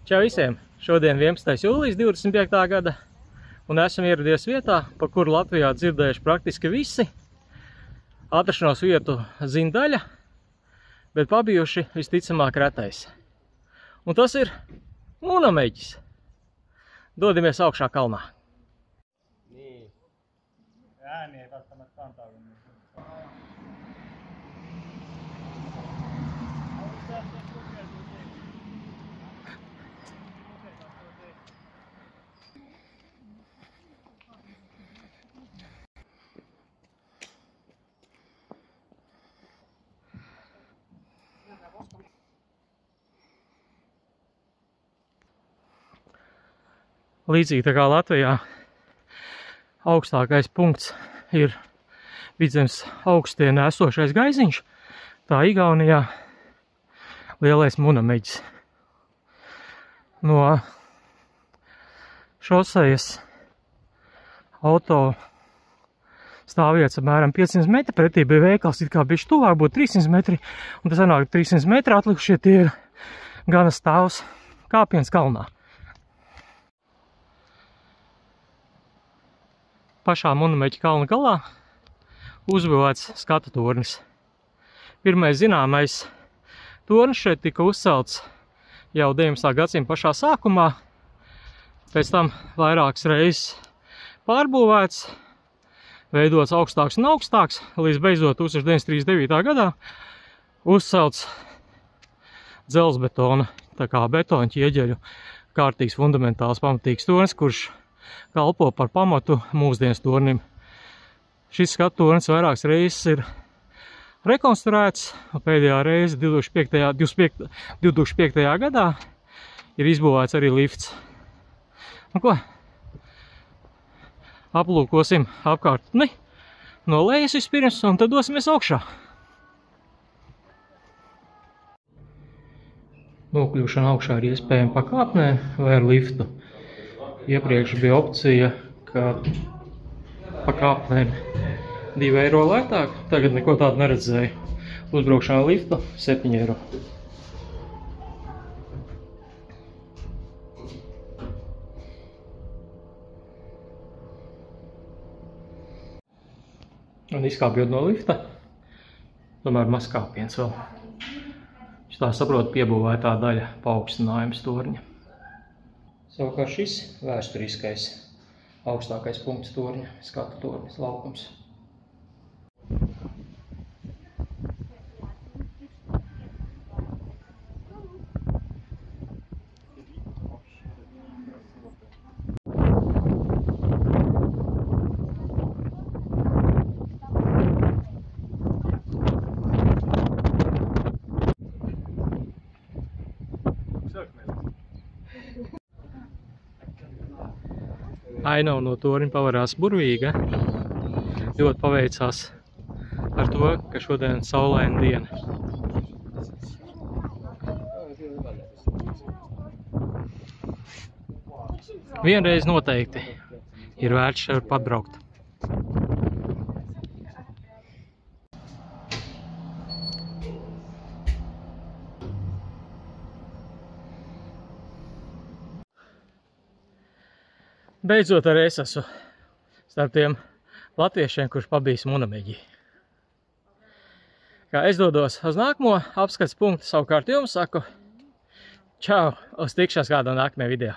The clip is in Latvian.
Čau visiem! Šodien 11. jūlijas 25. gada un esam ieradies vietā, pa kuru Latvijā dzirdējuši praktiski visi. Atrašanos vietu zina daļa, bet pabijuši visticamāk retais. Un tas ir Munameģis. Dodamies augšā kalnā. Niin. Ääni ei välttämättä kantaa. Līdzīgi tā kā Latvijā augstākais punkts ir vidzemes augstienē esošais Gaiziņš, tā Igaunijā lielais Munameģis. No šosejas auto stāvvietas apmēram 500 metri, pretī bija veikals, it kā bišķi tuvāk būtu 300 metri, un tas sanāk 300 metri atlikušie tie ir gana stāvs kāpiens kalnā. Pašā Munameģa kalna galā uzbūvēts skatu tornis. Pirmais zināmais tornis šeit tika uzcelts jau 19. gadsimta pašā sākumā, pēc tam vairākas reizes pārbūvēts, veidots augstāks un augstāks, līdz beidzot 1939. gadā uzcelts dzelzbetona, tā kā betona ķieģeļu kārtīgs, fundamentāls, pamatīgs tornis, kurš kalpo par pamatu mūsdienas tornim. Šis skatu tornis vairākas reizes ir rekonstruēts, un pēdējā reize 2005. gadā ir izbūvēts arī lifts. Nu ko? Aplūkosim apkārtni no lejas vispirms, un tad dosimies augšā. Nokļūšana augšā ir iespējama pa kāpnēm vai ar liftu. Iepriekš bija opcija, ka pa kāpnēm 2 eiro lētāk, tagad neko tādu neredzēju. Uzbraukšana lifta 7 eiro. Un izkāpjot no lifta, tomēr maz kāpiens vēl. Viņš tā saprot piebūvētā daļa paaugstinājums torņa. Savukārt šis vēsturiskais augstākais punkts torņa, skatu tornis, laukums. Ainava no torņa pavarās burvīga. Ļoti paveicās ar to, ka šodien saulaina diena. Vienreiz noteikti ir vērts šeit pabraukt. Beidzot arī es esmu starp tiem latviešiem, kurš pabijis Munameģī. Kā es dodos uz nākamo apskats punktu, savukārt jums saku čau, uz tikšanos kādā nākamajā video.